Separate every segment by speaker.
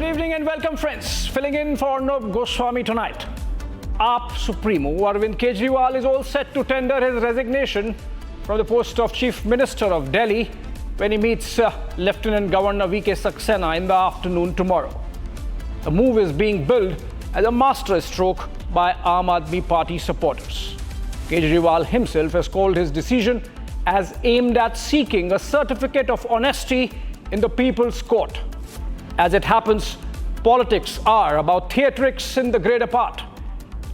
Speaker 1: Good evening and welcome, friends. Filling in for Arnab Goswami tonight. AAP Supremo Arvind Kejriwal is all set to tender his resignation from the post of Chief Minister of Delhi when he meets Lieutenant Governor VK Saxena in the afternoon tomorrow. The move is being billed as a masterstroke by Aam Aadmi Party supporters. Kejriwal himself has called his decision as aimed at seeking a certificate of honesty in the People's Court. As it happens, politics are about theatrics in the greater part.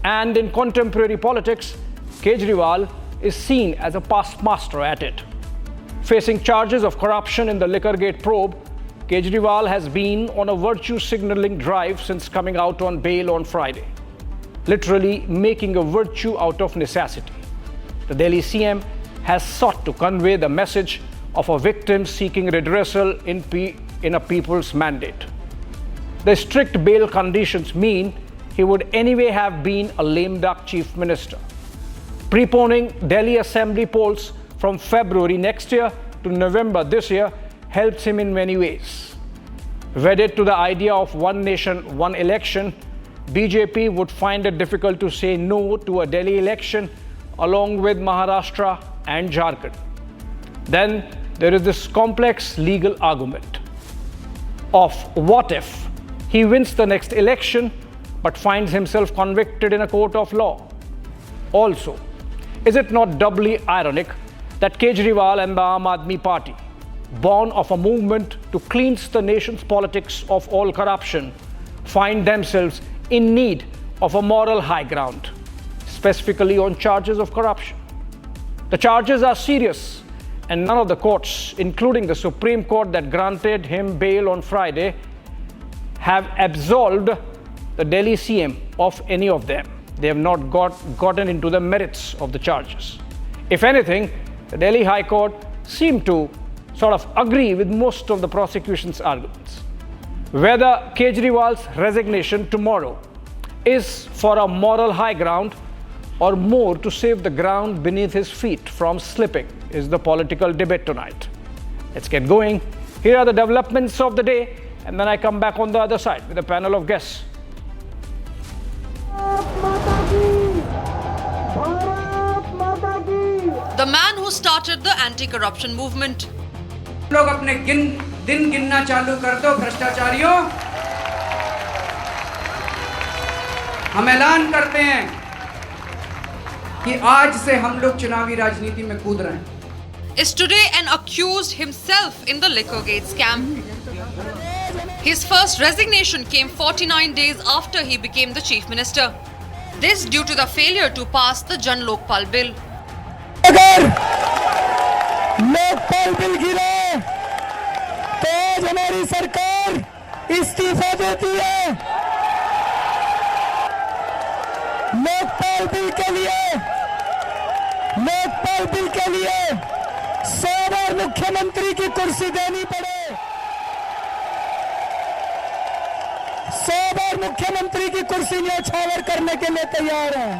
Speaker 1: And in contemporary politics, Kejriwal is seen as a past master at it. Facing charges of corruption in the Liquorgate probe, Kejriwal has been on a virtue signaling drive since coming out on bail on Friday, literally making a virtue out of necessity. The Delhi CM has sought to convey the message of a victim seeking redressal in a people's mandate. The strict bail conditions mean he would anyway have been a lame duck chief minister. Preponing Delhi Assembly polls from February next year to November this year helps him in many ways. Wedded to the idea of one nation, one election, BJP would find it difficult to say no to a Delhi election along with Maharashtra and Jharkhand. Then there is this complex legal argument of what if he wins the next election but finds himself convicted in a court of law. Also, is it not doubly ironic that Kejriwal and the Aam Aadmi Party, born of a movement to cleanse the nation's politics of all corruption, find themselves in need of a moral high ground, specifically on charges of corruption? The charges are serious, and none of the courts, including the Supreme Court that granted him bail on Friday, have absolved the Delhi CM of any of them. They have not gotten into the merits of the charges. If anything, the Delhi High Court seemed to sort of agree with most of the prosecution's arguments. Whether Kejriwal's resignation tomorrow is for a moral high ground or more to save the ground beneath his feet from slipping is the political debate tonight. Let's get going. Here are the developments of the day, and then I come back on the other side with a panel of guests.
Speaker 2: The man who started the anti-corruption movement.
Speaker 3: लोग अपने दिन गिनना चालू कर दो भ्रष्टाचारियों। हम ऐलान करते हैं कि आज से हम लोग चुनावी राजनीति में कूद रहे हैं।
Speaker 2: Is today and accused himself in the Liquorgate scam. His first resignation came 49 days after he became the chief minister. This due to the failure to pass the Jan Lokpal bill.
Speaker 4: अगर Lokpal bill गिरे तो आज हमारी सरकार इस्तीफा देती है। Lokpal bill के लिए 100 बार मुख्यमंत्री की कुर्सी देनी पड़े, 100 बार मुख्यमंत्री की कुर्सी न्यौछावर करने के लिए तैयार हैं।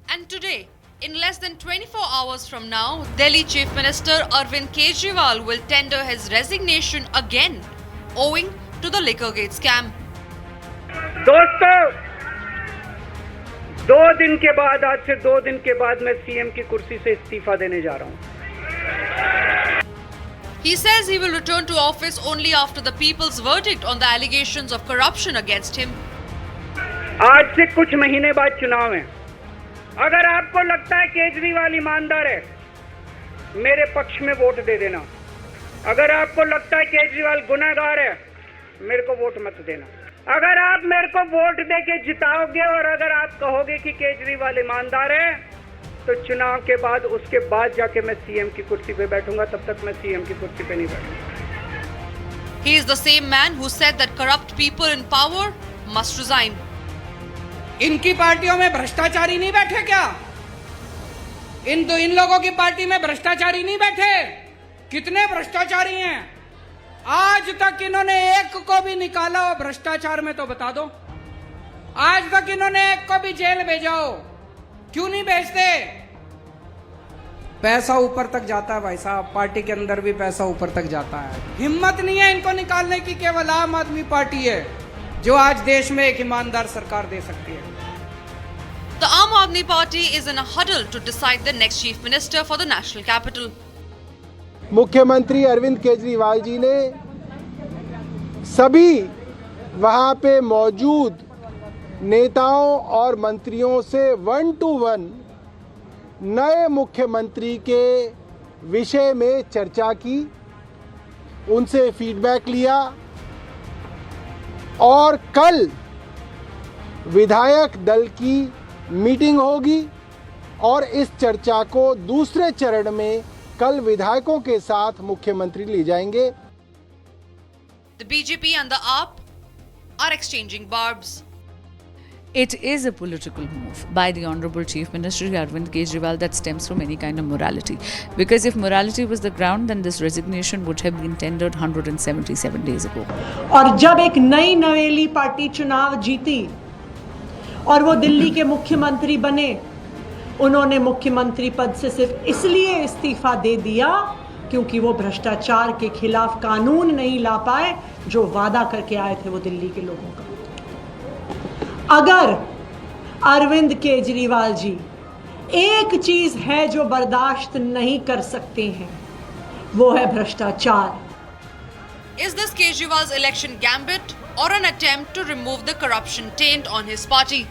Speaker 2: And today, in less than 24 hours from now, Delhi Chief Minister Arvind Kejriwal will tender his resignation again, owing to the Liquorgate scam.
Speaker 5: दोस्तों, 2 दिन के बाद, आज से 2 दिन के बाद मैं सीएम की कुर्सी से इस्तीफा देने जा रहा हूं।
Speaker 2: He says he will return to office only after the people's verdict on the allegations of corruption against him.
Speaker 5: आज से कुछ महीने बाद चुनाव है। अगर आपको लगता है केजरीवाल ईमानदार है, मेरे पक्ष में वोट दे देना। अगर आपको लगता है केजरीवाल गुनहगार है, मेरे को वोट मत देना। अगर आप मेरे को वोट देके जिताओगे और अगर आप कहोगे कि केजरीवाल ईमानदार है, तो चुनाव के बाद उसके बाद जाके मैं सीएम की कुर्सी पे बैठूंगा। तब तक मैं सीएम की कुर्सी पे नहीं बैठूंगा।
Speaker 2: He is the same man who said that corrupt people in power must resign.
Speaker 3: इनकी पार्टियों में भ्रष्टाचारी नहीं बैठे क्या? इन लोगों की पार्टी में भ्रष्टाचारी नहीं बैठे? कितने भ्रष्टाचारी हैं? आज तक इन्होंने एक को भी निकाला हो भ्रष्टाचार में तो बता दो। आज तक इन्होंने एक को भी जेल भेजा हो, क्यों नहीं भेजते? पैसा ऊपर तक जाता है भाई साहब, पार्टी के अंदर भी पैसा ऊपर तक जाता है। हिम्मत नहीं है इनको निकालने की, केवल आम आदमी पार्टी है जो आज देश में एक ईमानदार सरकार दे सकती है।
Speaker 2: The Aam Aadmi Party is in a huddle to decide the next chief minister for the national capital.
Speaker 6: मुख्यमंत्री अरविंद केजरीवाल जी ने सभी वहाँ पे मौजूद नेताओं और मंत्रियों से 1 to 1 नए मुख्यमंत्री के विषय में चर्चा की, उनसे फीडबैक लिया और कल विधायक दल की मीटिंग होगी और इस चर्चा को दूसरे चरण में कल विधायकों के साथ मुख्यमंत्री ले जाएंगे।
Speaker 2: The BJP and the AAP are exchanging barbs.
Speaker 7: It is a political move by the Honourable Chief Minister Arvind Kejriwal that stems from any kind of morality. Because if morality was the ground, then this resignation would have been tendered 177 days ago.
Speaker 8: और जब एक नई नवेली party चुनाव जीती और वो दिल्ली के मुख्यमंत्री बने, उन्होंने मुख्यमंत्री पद से सिर्फ इसलिए इस्तीफा दे दिया क्योंकि वो भ्रष्टाचार के खिलाफ कानून नहीं ला पाए जो वादा करके आए थे वो दिल्ली के लोगों का। अगर अरविंद केजरीवाल जी एक चीज है जो बर्दाश्त नहीं कर सकते हैं, वो है भ्रष्टाचार।
Speaker 2: Is this Kejriwal's election gambit or an attempt to remove the corruption taint on his party?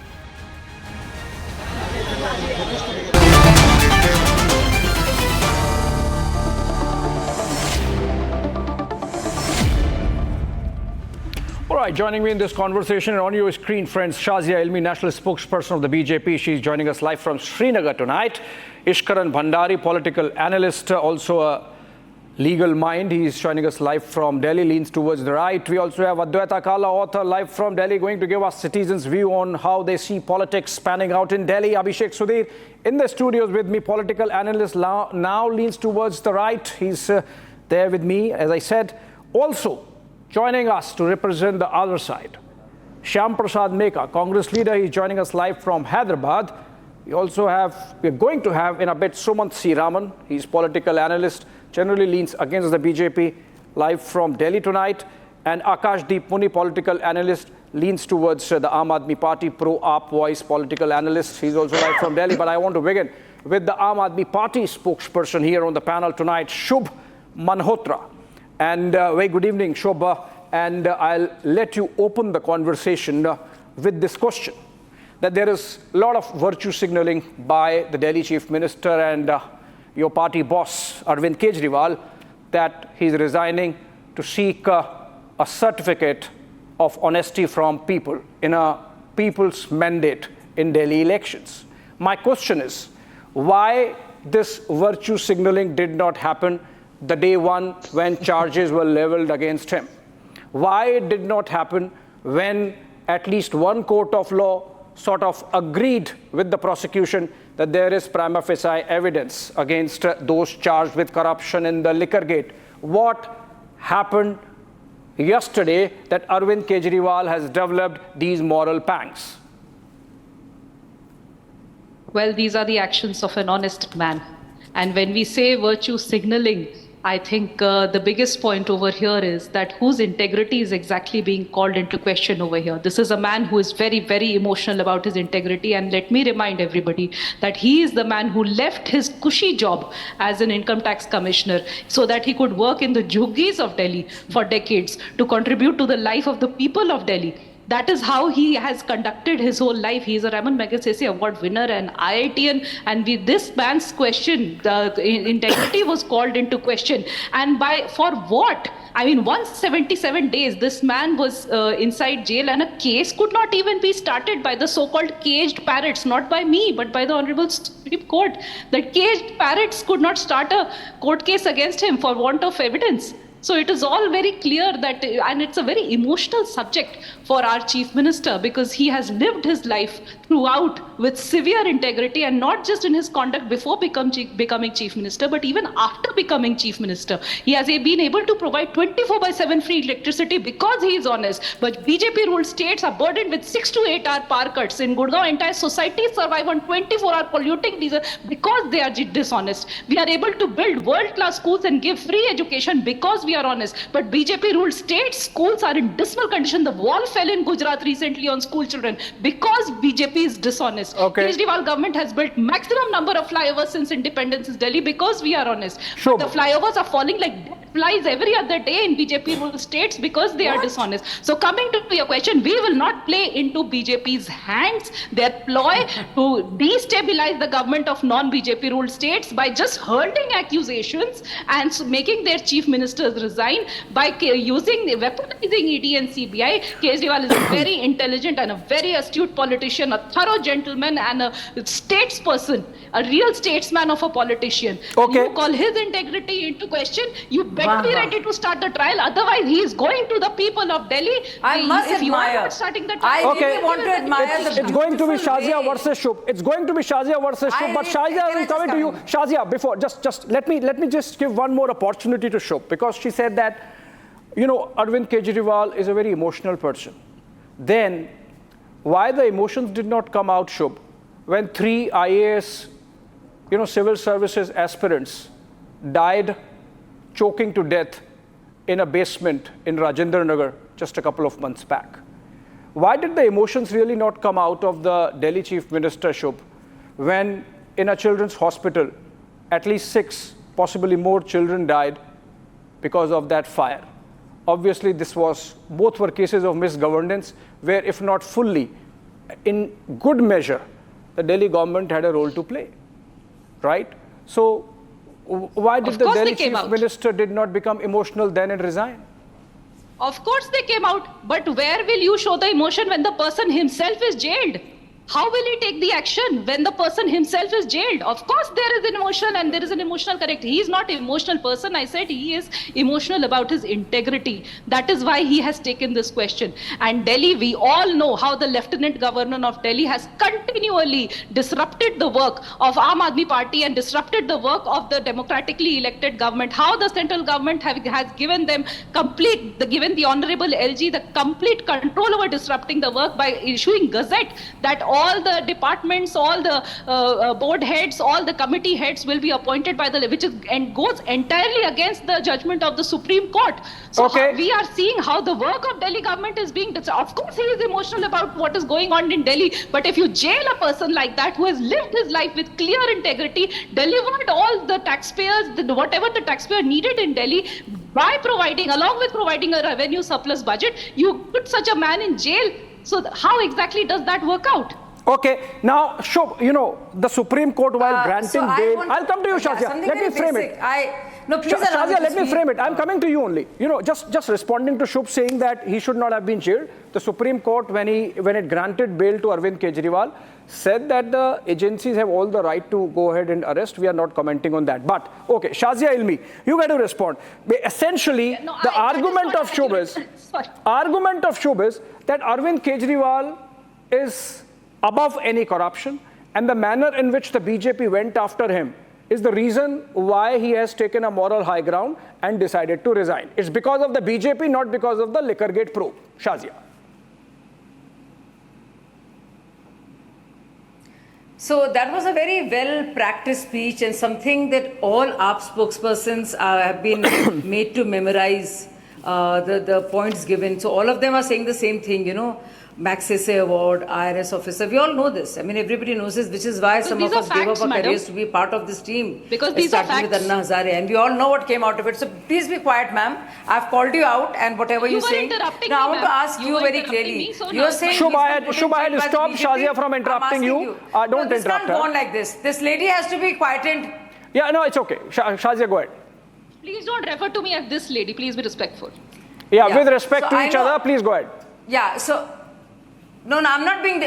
Speaker 1: All right, joining me in this conversation and on your screen, friends, Shazia Ilmi, national spokesperson of the BJP. She's joining us live from Srinagar tonight. Ishkaran Bhandari, political analyst, also a legal mind. He's joining us live from Delhi, leans towards the right. We also have Adwaita Kala, author, live from Delhi, going to give us citizens' view on how they see politics panning out in Delhi. Abhishek Sudhir in the studios with me, political analyst, now leans towards the right. He's there with me, as I said. Also, joining us to represent the other side, Shyam Prasad Meka, Congress leader. He's joining us live from Hyderabad. We're going to have in a bit Sumant C. Raman. He's political analyst, generally leans against the BJP, live from Delhi tonight. And Akash Deep Muni, political analyst, leans towards the Aam Aadmi Party, pro-AAP voice political analyst. He's also live from Delhi. But I want to begin with the Aam Aadmi Party spokesperson here on the panel tonight, Shubh Malhotra. And very good evening, Shobha, and I'll let you open the conversation with this question, that there is a lot of virtue signaling by the Delhi Chief Minister and your party boss, Arvind Kejriwal, that he's resigning to seek a certificate of honesty from people in a people's mandate in Delhi elections. My question is, why this virtue signaling did not happen the day one when charges were leveled against him? Why it did not happen when at least one court of law sort of agreed with the prosecution that there is prima facie evidence against those charged with corruption in the liquor gate? What happened yesterday that Arvind Kejriwal has developed these moral pangs?
Speaker 9: Well, these are the actions of an honest man. And when we say virtue signaling, I think the biggest point over here is that whose integrity is exactly being called into question over here. This is a man who is very, very emotional about his integrity. And let me remind everybody that he is the man who left his cushy job as an income tax commissioner so that he could work in the jhuggies of Delhi for decades to contribute to the life of the people of Delhi. That is how he has conducted his whole life. He is a Raman Magsaysay Award winner and IITian. And with this man's question, the integrity was called into question. And for what? I mean, 177 days, this man was inside jail and a case could not even be started by the so-called caged parrots, not by me, but by the Honorable Supreme Court. The caged parrots could not start a court case against him for want of evidence. So it is all very clear that, and it's a very emotional subject for our chief minister, because he has lived his life throughout with severe integrity, and not just in his conduct before becoming chief minister, but even after becoming chief minister. He has been able to provide 24/7 free electricity because he is honest. But BJP ruled states are burdened with 6 to 8 hour power cuts. In Gurgaon, entire societies survive on 24-hour polluting diesel because they are dishonest. We are able to build world-class schools and give free education because we are honest. But BJP ruled states, schools are in dismal condition. The wall fell in Gujarat recently on school children because BJP is dishonest.
Speaker 1: Okay.
Speaker 9: Kejriwal government has built maximum number of flyovers since independence in Delhi because we are honest.
Speaker 1: Sure.
Speaker 9: The flyovers are falling like dead flies every other day in BJP ruled states because they are dishonest. So coming to your question, we will not play into BJP's hands their ploy to destabilize the government of non-BJP ruled states by just hurling accusations and making their chief ministers resign by weaponizing ED and CBI. Kejriwal is a very intelligent and a very astute politician, a thorough gentleman and a statesperson, a real statesman of a politician.
Speaker 1: Okay.
Speaker 9: You call his integrity into question, you better be ready to start the trial. Otherwise, he is going to the people of Delhi.
Speaker 10: I must
Speaker 9: if you are
Speaker 10: admire.
Speaker 9: not starting the trial,
Speaker 10: I really want to admire the
Speaker 1: It's going to be
Speaker 10: beautiful
Speaker 1: Shazia
Speaker 10: way.
Speaker 1: versus Shub. It's going to be Shazia versus Shub. But Shazia, I will come to you. Shazia, before, just let me just give one more opportunity to Shub, because she said that, you know, Arvind Kejriwal is a very emotional person. Then, why the emotions did not come out, Shub, when 3 IAS, you know, civil services aspirants died choking to death in a basement in Rajendra Nagar just a couple of months back? Why did the emotions really not come out of the Delhi Chief Minister, Shub, when in a children's hospital, at least 6, possibly more children died because of that fire? Obviously, both were cases of misgovernance, where if not fully, in good measure, the Delhi government had a role to play, right? So why did the Delhi Chief Minister did not become emotional then and resign?
Speaker 9: Of course they came out, but where will you show the emotion when the person himself is jailed? How will he take the action when the person himself is jailed? Of course there is an emotion and there is an emotional correct. He is not an emotional person. I said he is emotional about his integrity. That is why he has taken this question. And Delhi, we all know how the Lieutenant Governor of Delhi has continually disrupted the work of Aam Aadmi Party and disrupted the work of the democratically elected government. How the central government has given them given the Honorable LG the complete control over disrupting the work by issuing gazette that all the departments, all the board heads, all the committee heads will be appointed by and goes entirely against the judgment of the Supreme Court. So we are seeing how the work of Delhi government is being, of course he is emotional about what is going on in Delhi, but if you jail a person like that who has lived his life with clear integrity, delivered all the taxpayers, whatever the taxpayer needed in Delhi, by along with providing a revenue surplus budget, you put such a man in jail. So how exactly does that work out?
Speaker 1: Okay, now, Shub, you know, the Supreme Court, while granting bail, I'll come to you, Shazia. Let me frame it. Shazia, let me frame it. I'm coming to you only. You know, just responding to Shub saying that he should not have been jailed. The Supreme Court, when it granted bail to Arvind Kejriwal, said that the agencies have all the right to go ahead and arrest. We are not commenting on that. But, okay, Shazia Ilmi, you got to respond. Essentially, the argument of Shub is that Arvind Kejriwal is above any corruption, and the manner in which the BJP went after him is the reason why he has taken a moral high ground and decided to resign. It's because of the BJP, not because of the Liquorgate probe. Shazia.
Speaker 10: So that was a very well-practiced speech and something that all AAP spokespersons have been made to memorize the points given. So all of them are saying the same thing, you know. Magsaysay Award, IRS officer. We all know this. I mean, everybody knows this, which is why some of us gave up our careers to be part of this team.
Speaker 9: Because these are facts.
Speaker 10: With Anna Hazare, and we all know what came out of it. So please be quiet, ma'am. I've called you out, and whatever you say. Now I want to ask you very clearly. You are saying
Speaker 1: Shub, I had stopped Shazia from interrupting you. Don't interrupt her. This can't
Speaker 10: go on like this. This lady has to be quietened.
Speaker 1: Yeah, no, it's okay. Shazia, go ahead.
Speaker 9: Please don't refer to me as this lady. Please be respectful.
Speaker 1: Yeah, with respect to each other, please go ahead.
Speaker 10: Yeah, so... No, I'm not being...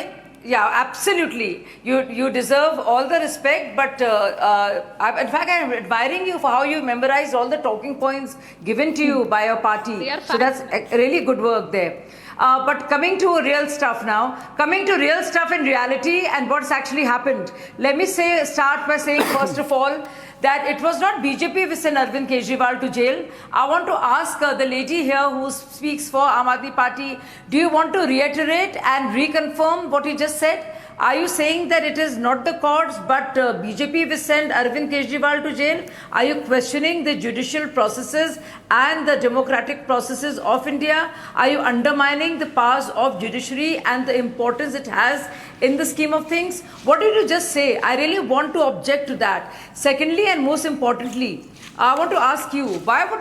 Speaker 10: Yeah, absolutely. You deserve all the respect, but in fact, I'm admiring you for how you memorized all the talking points given to you by your party. So that's really good work there. But coming to real stuff now, coming to real stuff in reality and what's actually happened. Let me start by saying first of all that it was not BJP which sent Arvind Kejriwal to jail. I want to ask the lady here who speaks for Aam Aadmi Party, do you want to reiterate and reconfirm what you just said? Are you saying that it is not the courts but BJP which sent Arvind Kejriwal to jail? Are you questioning the judicial processes and the democratic processes of India? Are you undermining the powers of judiciary and the importance it has in the scheme of things? What did you just say? I really want to object to that. Secondly, and most importantly, I want to ask you, why would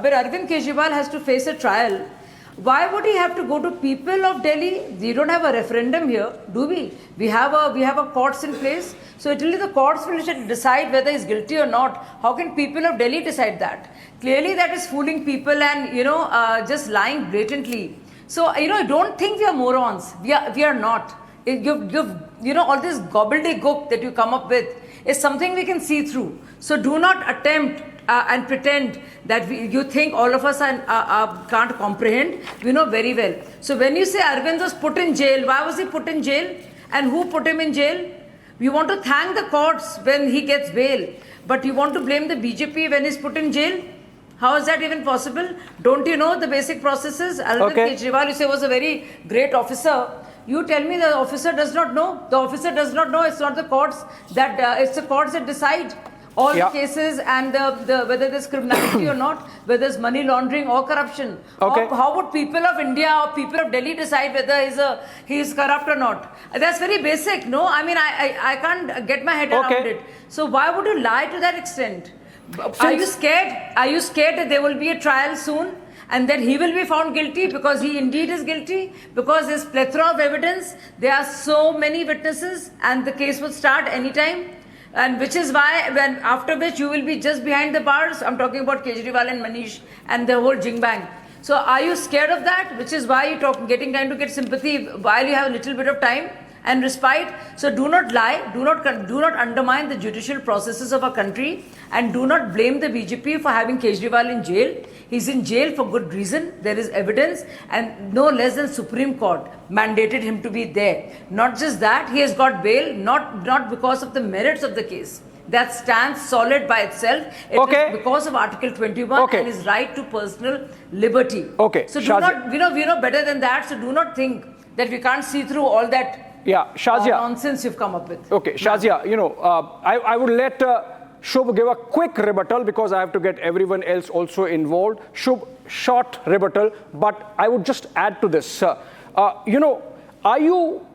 Speaker 10: when Arvind Kejriwal has to face a trial, why would he have to go to people of Delhi? We don't have a referendum here, do we? We have a courts in place. So it will be the courts will decide whether he's guilty or not. How can people of Delhi decide that? Clearly that is fooling people and, just lying blatantly. So, don't think we are morons. We are not. All this gobbledygook that you come up with is something we can see through. So do not attempt and pretend that you think all of us can't comprehend. We know very well. So when you say Arvind was put in jail, why was he put in jail? And who put him in jail? You want to thank the courts when he gets bail, but you want to blame the BJP when he's put in jail? How is that even possible? Don't you know the basic processes? Arvind Kejriwal, you say, was a very great officer. You tell me the officer does not know. The officer does not know. It's not the courts that it's the courts that decide all the cases and whether there's criminality or not, whether there's money laundering or corruption. How would people of India or people of Delhi decide whether he is corrupt or not? That's very basic, no? I mean, I can't get my head around it. So why would you lie to that extent? Are you scared? Are you scared that there will be a trial soon? And that he will be found guilty because he indeed is guilty, because there's plethora of evidence, there are so many witnesses and the case will start anytime, and which is why after which you will be just behind the bars. I'm talking about Kejriwal and Manish and the whole jingbang. So are you scared of that? Which is why you're getting time to get sympathy while you have a little bit of time and respite. So do not lie, do not undermine the judicial processes of our country, and do not blame the BJP for having Kejriwal in jail. He's in jail for good reason. There is evidence, and no less than Supreme Court mandated him to be there. Not just that, he has got bail, not because of the merits of the case. That stands solid by itself. It is because of Article 21 and his right to personal liberty. So do not, we know better than that. So do not think that we can't see through all that nonsense you've come up with.
Speaker 1: Shazia, I would let Shubh give a quick rebuttal because I have to get everyone else also involved. Shubh, short rebuttal, but I would just add to this. Are you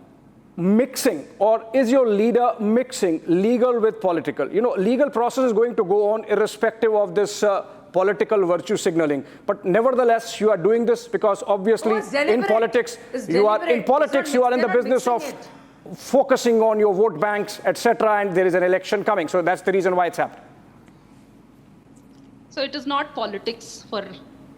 Speaker 1: mixing, or is your leader mixing legal with political? Legal process is going to go on irrespective of this political virtue signaling. But nevertheless, you are doing this because obviously in politics, you are in the business of focusing on your vote banks, etc., and there is an election coming. So that's the reason why it's happening.
Speaker 9: So it is not politics for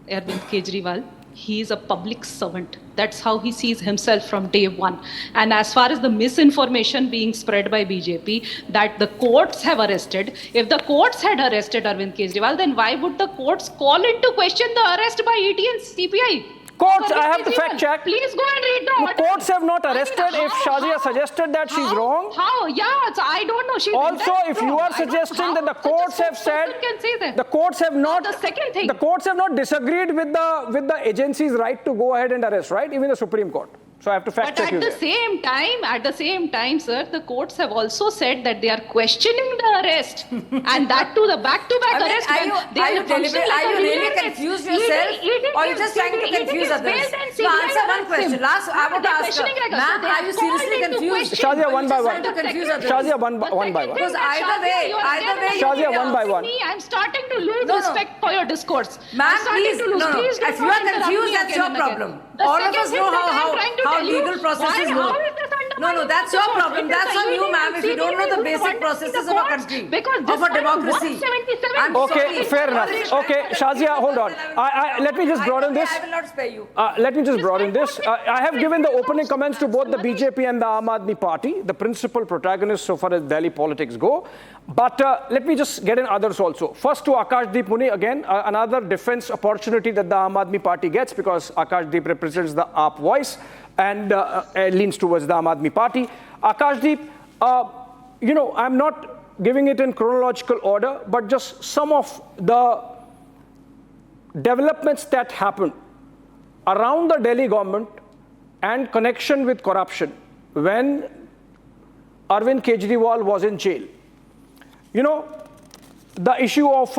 Speaker 9: Arvind Kejriwal. He is a public servant. That's how he sees himself from day one. And as far as the misinformation being spread by BJP that the courts have arrested, if the courts had arrested Arvind Kejriwal, then why would the courts call into question the arrest by ED and CPI?
Speaker 1: Courts, I have to fact check.
Speaker 9: Please go and read the article.
Speaker 1: Courts have not arrested. If Shazia suggested that she's wrong.
Speaker 9: How? Yeah, I don't know. She's
Speaker 1: also, if you are suggesting that the courts have said, the courts have not.
Speaker 9: The second thing,
Speaker 1: the courts have not disagreed with the agency's right to go ahead and arrest, right? Even the Supreme Court. So I have to fact check you.
Speaker 9: But at the same time, sir, the courts have also said that they are questioning the arrest, and that too, the back-to-back arrest.
Speaker 10: Are you really confused yourself, or are you just trying to confuse others? So answer one question. I want to ask her, ma'am, are you seriously confused?
Speaker 1: Shazia, one by one. Shazia, one by one.
Speaker 10: Because either way,
Speaker 1: Shazia, one by one.
Speaker 9: I'm starting to lose respect for your discourse.
Speaker 10: Ma'am, please, if you are confused, that's your problem. All of us know how legal processes work.
Speaker 9: How is this under
Speaker 10: No, that's your problem. That's on you, ma'am. If you don't know the basic processes of a country, of a democracy.
Speaker 1: Okay, fair enough. Okay, Shazia, hold on. Let me just broaden this.
Speaker 10: I will not spare you.
Speaker 1: Let me just broaden this. I have given the opening comments to both the BJP and the Aam Aadmi Party, the principal protagonists so far as Delhi politics go. But let me just get in others also. First to Akashdeep Muni, again, another defense opportunity that the Aam Aadmi Party gets because Akashdeep represents the AAP voice and leans towards the Aam Aadmi Party. Akashdeep, I'm not giving it in chronological order, but just some of the developments that happened around the Delhi government and connection with corruption when Arvind Kejriwal was in jail. The issue of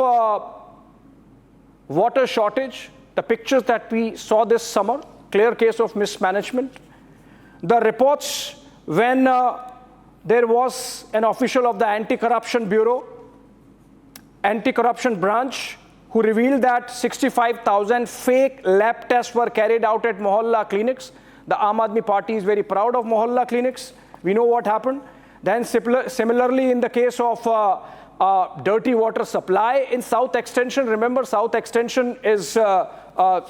Speaker 1: water shortage, the pictures that we saw this summer, clear case of mismanagement. The reports when there was an official of the Anti-Corruption Bureau, Anti-Corruption Branch, who revealed that 65,000 fake lab tests were carried out at Mohalla clinics. The Aam Aadmi Party is very proud of Mohalla clinics. We know what happened. Then similarly, in the case of dirty water supply in South Extension, remember South Extension is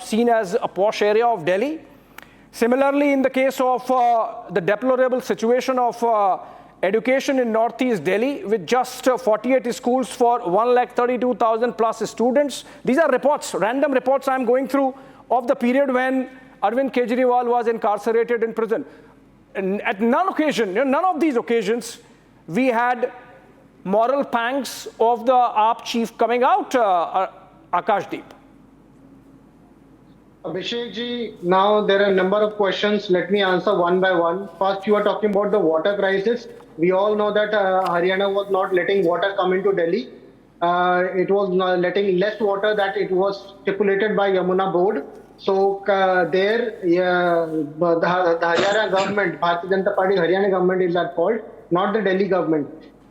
Speaker 1: seen as a posh area of Delhi. Similarly, in the case of the deplorable situation of education in Northeast Delhi with just 48 schools for 132,000 plus students. These are reports, random reports I'm going through of the period when Arvind Kejriwal was incarcerated in prison. And at none of these occasions, we had moral pangs of the AAP chief coming out, Akashdeep.
Speaker 11: Abhishek ji, now there are a number of questions. Let me answer one by one. First, you are talking about the water crisis. We all know that Haryana was not letting water come into Delhi. It was letting less water that it was stipulated by Yamuna board. So the Haryana government, Bharatiya Janata Party Haryana government is at fault, not the Delhi government.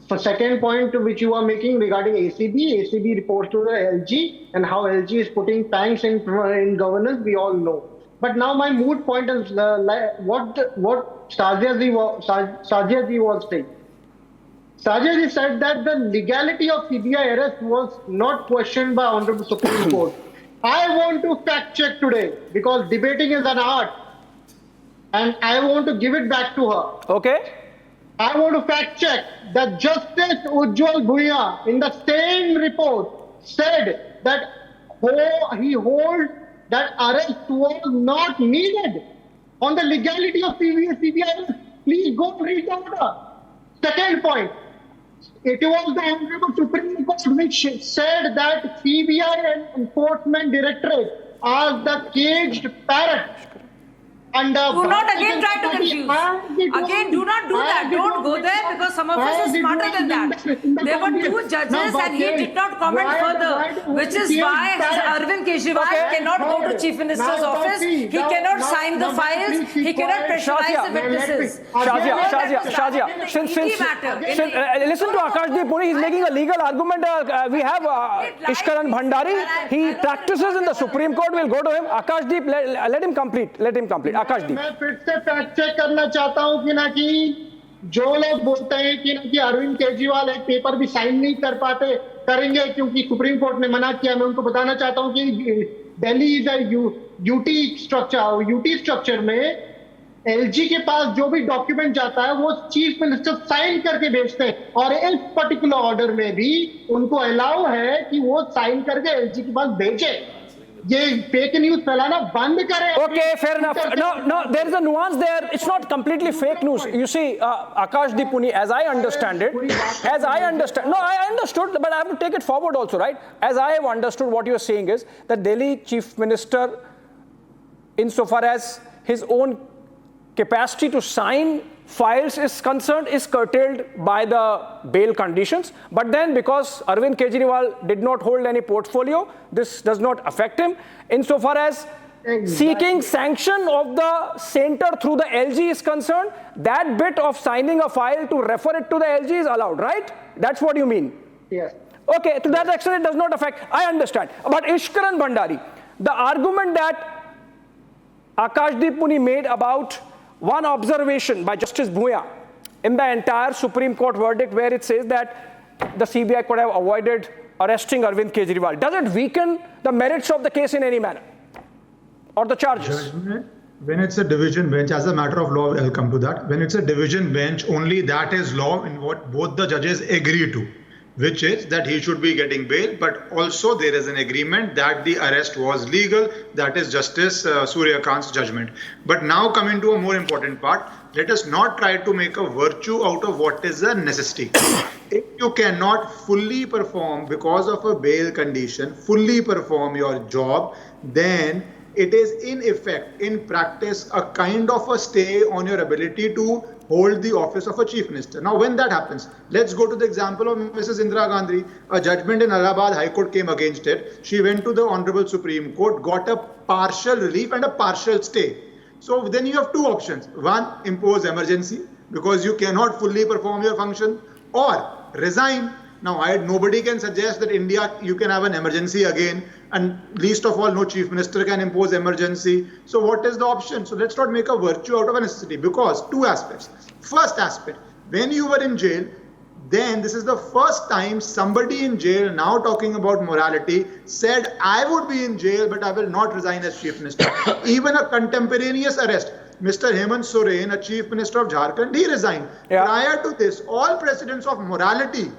Speaker 11: For second point which you are making regarding ACB reports to the LG and how LG is putting tanks in governance, we all know. But now my moot point is what Shazia ji was saying. Shazia ji said that the legality of CBI arrest was not questioned by Honorable Supreme Court. I want to fact check today because debating is an art and I want to give it back to her.
Speaker 1: Okay.
Speaker 11: I want to fact check that Justice Ujjwal Bhuiya in the same report said that he holds that arrest was not needed on the legality of CBI arrest. Please go read the order. Second point, it was the Honorable Supreme Court which said that CBI and Enforcement Directorate are the caged parrot. And
Speaker 10: do not again try to confuse. Again, do not do that. Don't go there because some of us are smarter than that. There were two judges and he did not comment further, which is why Arvind Kejriwal cannot go to Chief Minister's office. He cannot sign the files. He cannot pressurize the witnesses.
Speaker 1: Shazia, listen to Akashdeep Muni. He's making a legal argument. We have Ishkaran Bhandari. He practices in the Supreme Court. We'll go to him. Akashdeep, let him complete. Let him complete.
Speaker 11: मैं फिर से fact check करना चाहता हूं कि जो लोग बोलते हैं कि अरविंद केजरीवाल एक पेपर भी साइन नहीं करेंगे क्योंकि सुप्रीम कोर्ट ने मना किया। मैं उनको बताना चाहता हूं कि Delhi is a UT structure में एलजी के पास जो भी डॉक्यूमेंट जाता है वो चीफ मिनिस्टर साइन करके भेजते हैं और इस पर्टिकुलर ऑर्डर में भी उनको अलाउ है कि वो साइन करके एलजी के पास भेजे। ये फेक न्यूज फैलाना बंद करें।
Speaker 1: Okay, fair enough. No, there is a nuance there. It's not completely fake news. You see, Akashdeep Muni, as I understand it, I understood, but I have to take it forward also, right? As I have understood, what you are saying is that Delhi Chief Minister, insofar as his own capacity to sign files is concerned, is curtailed by the bail conditions. But then because Arvind Kejriwal did not hold any portfolio, this does not affect him. Insofar as seeking sanction of the center through the LG is concerned, that bit of signing a file to refer it to the LG is allowed, right? That's what you mean?
Speaker 11: Yes.
Speaker 1: Okay, to that extent it does not affect. I understand. But Ishkaran Bhandari, the argument that Akashdeep Muni made about one observation by Justice Bhuya in the entire Supreme Court verdict where it says that the CBI could have avoided arresting Arvind Kejriwal. Does it weaken the merits of the case in any manner or the charges?
Speaker 12: Judgment, when it's a division bench, as a matter of law, I'll come to that. When it's a division bench, only that is law in what both the judges agree to, which is that he should be getting bail, but also there is an agreement that the arrest was legal. That is Justice Surya Kant's judgment. But now coming to a more important part, let us not try to make a virtue out of what is a necessity. If you cannot fully perform because of a bail condition, fully perform your job, then it is in effect, in practice, a kind of a stay on your ability to hold the office of a chief minister. Now, when that happens, let's go to the example of Mrs. Indira Gandhi. A judgment in Allahabad High Court came against it. She went to the Honorable Supreme Court, got a partial relief and a partial stay. So then you have two options. One, impose emergency because you cannot fully perform your function, or resign. Now, nobody can suggest that India, you can have an emergency again, and least of all, no chief minister can impose emergency. So what is the option? So let's not make a virtue out of a necessity, because two aspects. First aspect, when you were in jail, then this is the first time somebody in jail, now talking about morality, said, I would be in jail, but I will not resign as chief minister. Even a contemporaneous arrest, Mr. Hemant Soren, a chief minister of Jharkhand, he resigned. Yeah. Prior to this, all precedents of morality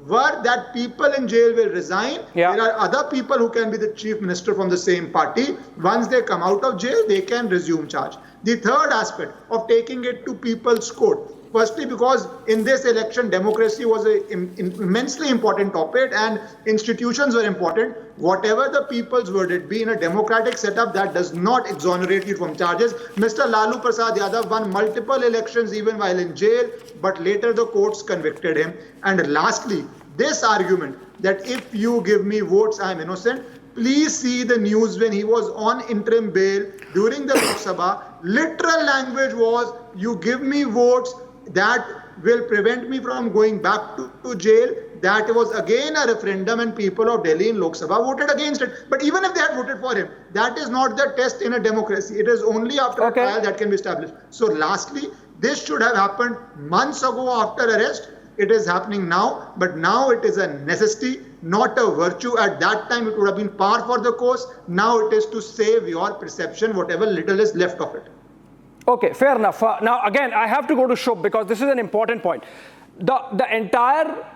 Speaker 12: were that people in jail will resign. Yeah. There are other people who can be the chief minister from the same party. Once they come out of jail, they can resume charge. The third aspect of taking it to people's court. Firstly, because in this election, democracy was an immensely important topic and institutions were important. Whatever the people's verdict be in a democratic setup, that does not exonerate you from charges. Mr. Lalu Prasad Yadav won multiple elections even while in jail, but later the courts convicted him. And lastly, this argument that if you give me votes, I am innocent. Please see the news when he was on interim bail during the Lok Sabha. Literal language was, you give me votes, that will prevent me from going back to jail. That was again a referendum and people of Delhi in Lok Sabha voted against it. But even if they had voted for him, that is not the test in a democracy. It is only after a trial that can be established. So lastly, this should have happened months ago after arrest. It is happening now, but now it is a necessity, not a virtue. At that time, it would have been par for the course. Now it is to save your perception, whatever little is left of it.
Speaker 1: Okay, fair enough. Now, again, I have to go to Shubh because this is an important point. The entire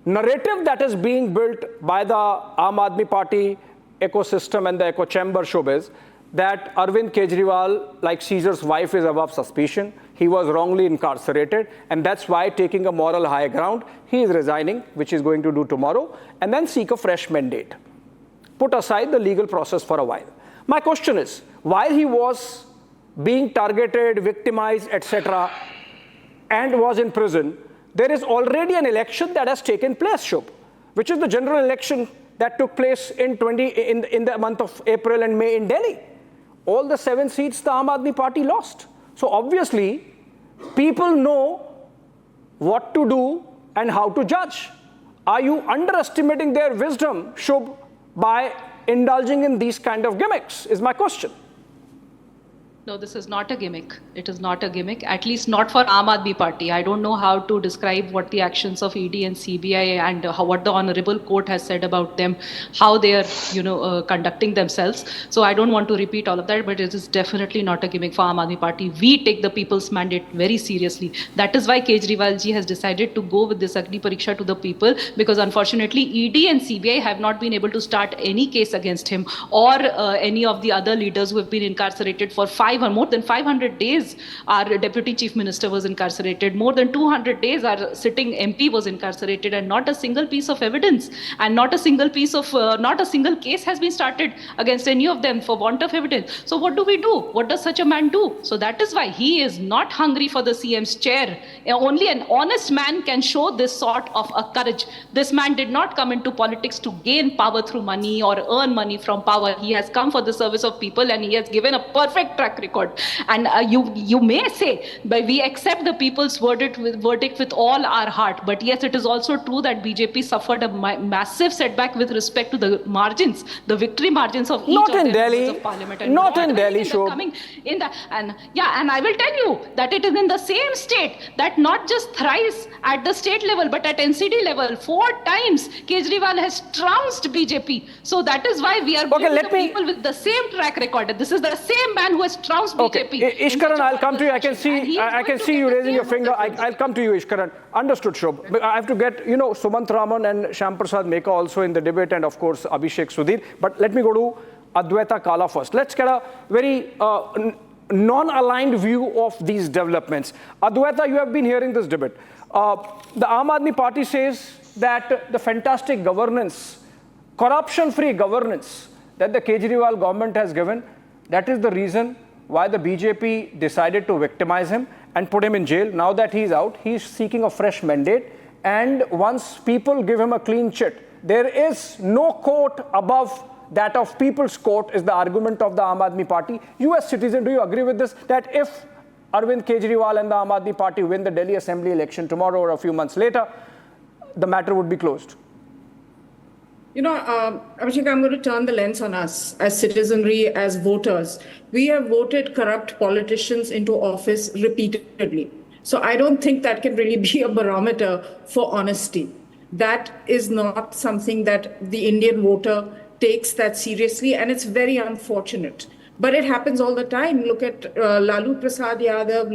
Speaker 1: narrative that is being built by the Aam Aadmi Party ecosystem and the echo chamber, Shubh, is that Arvind Kejriwal, like Caesar's wife, is above suspicion. He was wrongly incarcerated, and that's why, taking a moral high ground, he is resigning, which he's going to do tomorrow, and then seek a fresh mandate. Put aside the legal process for a while. My question is, while he was being targeted, victimized, etc., and was in prison, there is already an election that has taken place, Shubh, which is the general election that took place in the month of April and May in Delhi. All the 7 seats the Aam Aadmi Party lost. So obviously, people know what to do and how to judge. Are you underestimating their wisdom, Shubh, by indulging in these kind of gimmicks, is my question.
Speaker 9: No, this is not a gimmick. It is not a gimmick, at least not for Aam Aadmi Party. I don't know how to describe what the actions of ED and CBI and what the Honorable Court has said about them, how they are, conducting themselves. So I don't want to repeat all of that, but it is definitely not a gimmick for Aam Aadmi Party. We take the people's mandate very seriously. That is why Kejriwal ji has decided to go with this Agni Pariksha to the people, because unfortunately ED and CBI have not been able to start any case against him or any of the other leaders who have been incarcerated for more than 500 days. Our deputy chief minister was incarcerated. More than 200 days our sitting MP was incarcerated, and not a single piece of evidence and not a single piece of not a single case has been started against any of them for want of evidence. So what do we do? What does such a man do? So that is why he is not hungry for the CM's chair. Only an honest man can show this sort of a courage. This man did not come into politics to gain power through money or earn money from power. He has come for the service of people, and he has given a perfect track record record. And you may say, but we accept the people's verdict with all our heart. But yes, it is also true that BJP suffered a massive setback with respect to the margins, the victory margins of each
Speaker 1: not
Speaker 9: of
Speaker 1: in
Speaker 9: their
Speaker 1: Delhi,
Speaker 9: members of parliament. And
Speaker 1: not in Delhi, sure.
Speaker 9: And I will tell you that it is in the same state that not just thrice at the state level, but at NCD level, 4 times Kejriwal has trounced BJP. So that is why we are people with the same track record. This is the same man who has trounced BJP.
Speaker 1: Ishkaran, I'll come to you. I can see you raising your finger. I'll come to you, Ishkaran. Understood, Shobh. I have to get, Sumant Raman and Shyam Prasad Meka also in the debate, and of course, Abhishek Sudhir. But let me go to Adwaita Kala first. Let's get a very non-aligned view of these developments. Adwaita, you have been hearing this debate. The Aam Aadmi Party says that the fantastic governance, corruption-free governance that the Kejriwal government has given, that is the reason why the BJP decided to victimize him and put him in jail. Now that he's out, he's seeking a fresh mandate. And once people give him a clean chit, there is no court above that of People's Court, is the argument of the Aam Aadmi Party. You as citizen, do you agree with this? That if Arvind Kejriwal and the Aam Aadmi Party win the Delhi Assembly election tomorrow or a few months later, the matter would be closed?
Speaker 13: Abhishek, I'm going to turn the lens on us as citizenry, as voters. We have voted corrupt politicians into office repeatedly. So I don't think that can really be a barometer for honesty. That is not something that the Indian voter takes that seriously, and it's very unfortunate. But it happens all the time. Look at Lalu Prasad Yadav,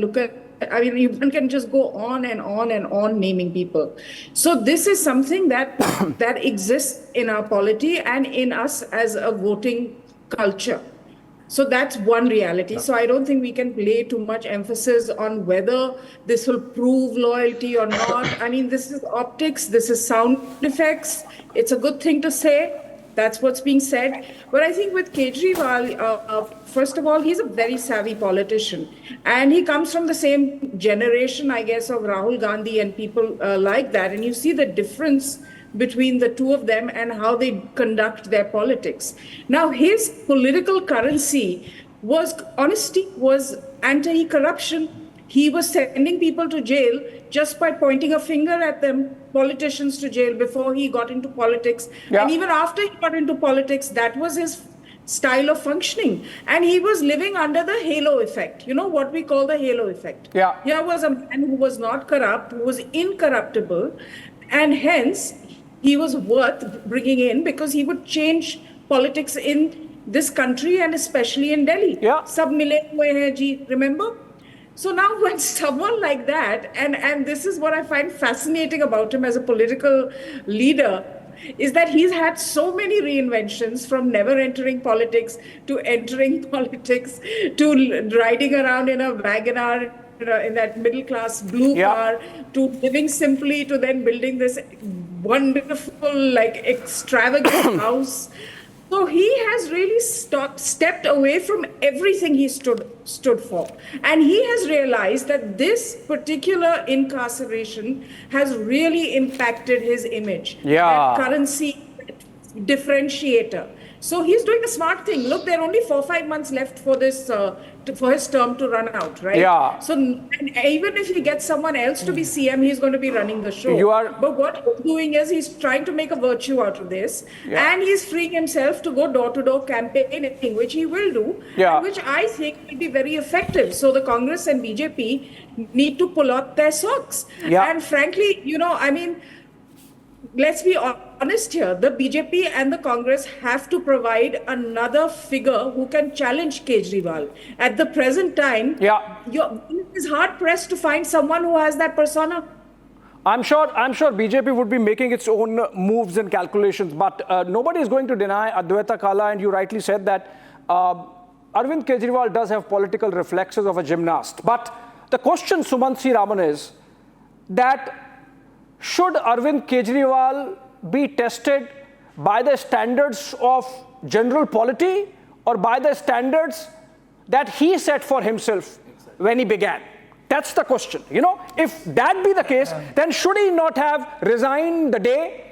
Speaker 13: one can just go on and on and on naming people. So this is something that exists in our polity and in us as a voting culture. So that's one reality. So I don't think we can lay too much emphasis on whether this will prove loyalty or not. This is optics, this is sound effects. It's a good thing to say. That's what's being said. But I think with Kejriwal, first of all, he's a very savvy politician. And he comes from the same generation, I guess, of Rahul Gandhi and people like that. And you see the difference between the two of them and how they conduct their politics. Now, his political currency was honesty, was anti-corruption. He was sending people to jail just by pointing a finger at them, politicians to jail, before he got into politics. Yeah. And even after he got into politics, that was his style of functioning. And he was living under the halo effect, what we call the halo effect. Yeah. Here was a man who was not corrupt, who was incorruptible, and hence he was worth bringing in because he would change politics in this country and especially in Delhi. Yeah. Sab mile hue hain ji, remember? So now when someone like that, and this is what I find fascinating about him as a political leader, is that he's had so many reinventions, from never entering politics to entering politics to riding around in a Wagoner, in that middle class blue car, to living simply, to then building this wonderful, extravagant house. So he has really stepped away from everything he stood for. And he has realized that this particular incarceration has really impacted his image. That currency differentiator. So he's doing a smart thing. Look, there are only 4 or 5 months left for this, for his term to run out, right? Yeah. So even if he gets someone else to be CM, he's going to be running the show. But what he's doing is he's trying to make a virtue out of this, and he's freeing himself to go door-to-door campaigning, which he will do, and which I think will be very effective. So the Congress and BJP need to pull out their socks. And frankly, let's be honest here, the BJP and the Congress have to provide another figure who can challenge Kejriwal. At the present time, it's hard pressed to find someone who has that persona.
Speaker 1: I'm sure BJP would be making its own moves and calculations, but nobody is going to deny, Adwaita Kala, and you rightly said that Arvind Kejriwal does have political reflexes of a gymnast. But the question, Sumant Raman, is that should Arvind Kejriwal be tested by the standards of general polity or by the standards that he set for himself when he began? That's the question. If that be the case, then should he not have resigned the day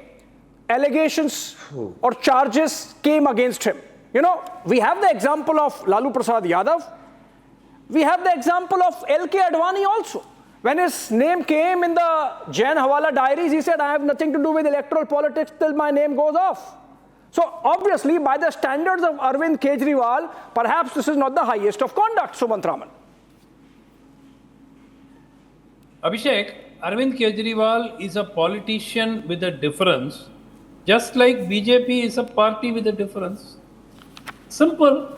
Speaker 1: allegations or charges came against him? We have the example of Lalu Prasad Yadav. We have the example of LK Advani also. When his name came in the Jain Hawala diaries, he said, I have nothing to do with electoral politics till my name goes off. So obviously, by the standards of Arvind Kejriwal, perhaps this is not the highest of conduct, Sumant Raman.
Speaker 14: Abhishek, Arvind Kejriwal is a politician with a difference, just like BJP is a party with a difference. Simple.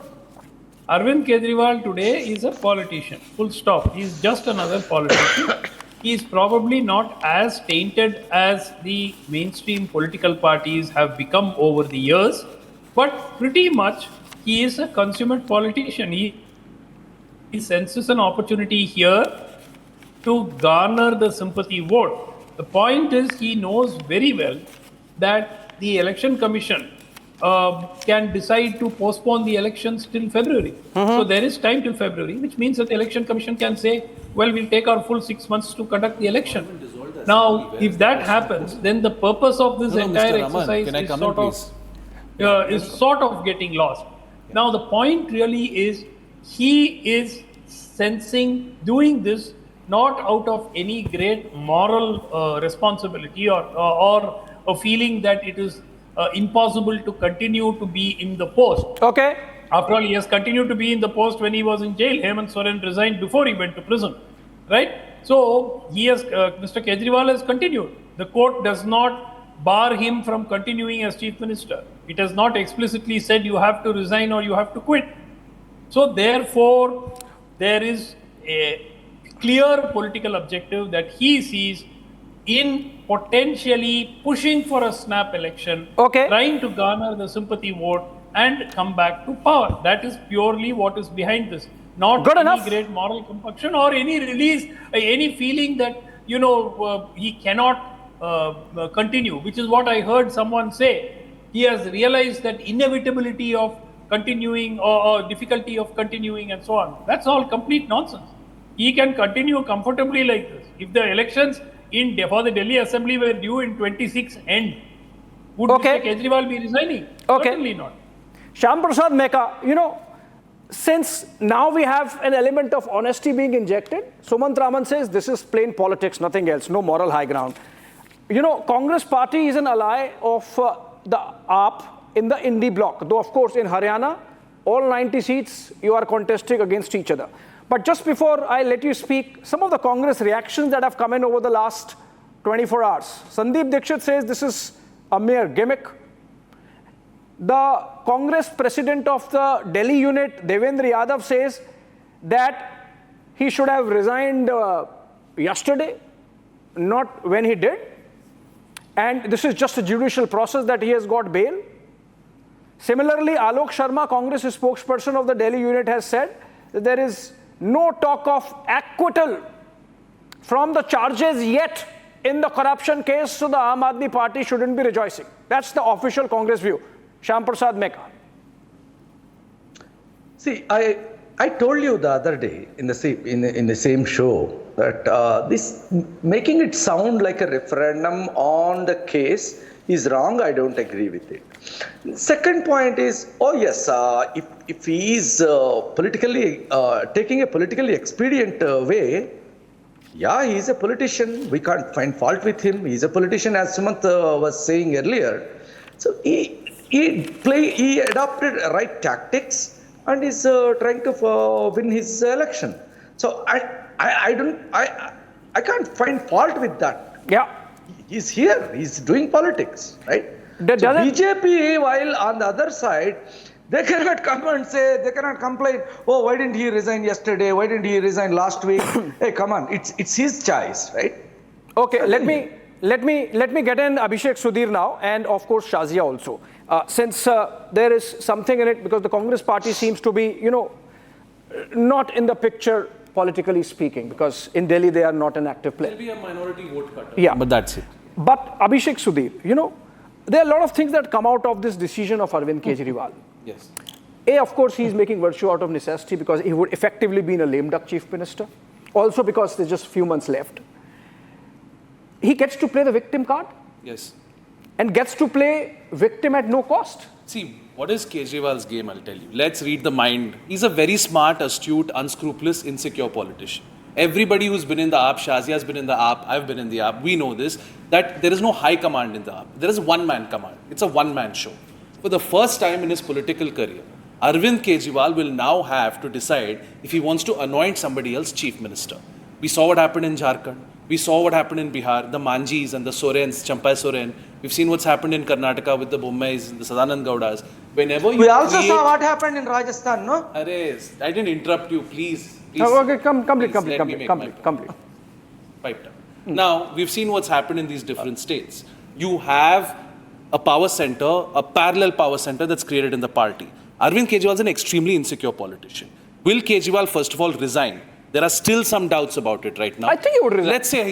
Speaker 14: Arvind Kejriwal today is a politician, full stop. He is just another politician. He is probably not as tainted as the mainstream political parties have become over the years, but pretty much he is a consummate politician. He senses an opportunity here to garner the sympathy vote. The point is, he knows very well that the election commission can decide to postpone the elections till February. So there is time till February, which means that the election commission can say, well, we'll take our full 6 months to conduct the election. Now, if that happens, then the purpose of this entire exercise is sort of getting lost. Now, the point really is, he is sensing doing this not out of any great moral responsibility or a feeling that it is impossible to continue to be in the post.
Speaker 1: Okay.
Speaker 14: After all, he has continued to be in the post when he was in jail. Hemant Soren resigned before he went to prison, right? So he has, Mr. Kejriwal has continued. The court does not bar him from continuing as chief minister. It has not explicitly said you have to resign or you have to quit. So therefore, there is a clear political objective that he sees in potentially pushing for a snap election, trying to garner the sympathy vote and come back to power. That is purely what is behind this. Not any great moral compunction or any release, any feeling that, you know, he cannot continue, which is what I heard someone say. He has realized that inevitability of continuing or difficulty of continuing and so on. That's all complete nonsense. He can continue comfortably like this. If the elections for the Delhi Assembly were due in 26 end, would Mr. Kejriwal be resigning? Certainly not.
Speaker 1: Shyam Prasad Meka, you know, since now we have an element of honesty being injected, Sumant Raman says this is plain politics, nothing else, no moral high ground. You know, Congress party is an ally of the AAP in the Indi bloc, though of course in Haryana, all 90 seats you are contesting against each other. But just before I let you speak, some of the Congress reactions that have come in over the last 24 hours. Sandeep Dixit says this is a mere gimmick. The Congress president of the Delhi unit, Devendra Yadav, says that he should have resigned yesterday, not when he did. And this is just a judicial process that he has got bail. Similarly, Alok Sharma, Congress spokesperson of the Delhi unit, has said that there is no talk of acquittal from the charges yet in the corruption case, so the Aam Aadmi Party shouldn't be rejoicing. That's the official Congress view. Shyam Prasad Meka.
Speaker 15: See, I told you the other day in the same show that this making it sound like a referendum on the case is wrong. I don't agree with it. Second point is, oh yes, if he is politically taking a politically expedient way, yeah, he is a politician. We can't find fault with him. He is a politician, as Sumant was saying earlier. So he adopted right tactics and is trying to win his election. So I can't find fault with that.
Speaker 1: Yeah.
Speaker 15: He's here. He's doing politics, right? So BJP, while on the other side, they cannot come and say, they cannot complain, oh, why didn't he resign yesterday? Why didn't he resign last week? Hey, come on, it's his choice, right?
Speaker 1: Okay, let me get in Abhishek Sudhir now, and of course Shazia also. Since there is something in it, because the Congress party seems to be, you know, not in the picture politically speaking, because in Delhi they are not an active player.
Speaker 16: There will be a minority vote cut.
Speaker 1: Yeah.
Speaker 16: But that's it.
Speaker 1: But Abhishek Sudhir, you know, there are a lot of things that come out of this decision of Arvind Kejriwal.
Speaker 16: Yes.
Speaker 1: Of course, he is making virtue out of necessity because he would effectively be a lame duck chief minister. Also because there's just a few months left. He gets to play the victim card.
Speaker 16: Yes.
Speaker 1: And gets to play victim at no cost.
Speaker 16: See, what is Kejriwal's game, I'll tell you. Let's read the mind. He's a very smart, astute, unscrupulous, insecure politician. Everybody who's been in the AAP, Shazia's been in the AAP, I've been in the AAP, we know this, that there is no high command in the AAP. There is one-man command. It's a one-man show. For the first time in his political career, Arvind Kejriwal will now have to decide if he wants to anoint somebody else chief minister. We saw what happened in Jharkhand. We saw what happened in Bihar, the Manjis and the Sorens, Champai Soren. We've seen what's happened in Karnataka with the Bommais, the Sadanand Gowdas. Whenever you
Speaker 15: We also saw what happened in Rajasthan, no?
Speaker 16: I didn't interrupt you, please.
Speaker 1: Okay, complete.
Speaker 16: Pipe down. Now, we've seen what's happened in these different states. You have a power center, a parallel power center that's created in the party. Arvind Kejriwal is an extremely insecure politician. Will Kejriwal, first of all, resign? There are still some doubts about it right now.
Speaker 1: I think he would resign.
Speaker 16: Let's say he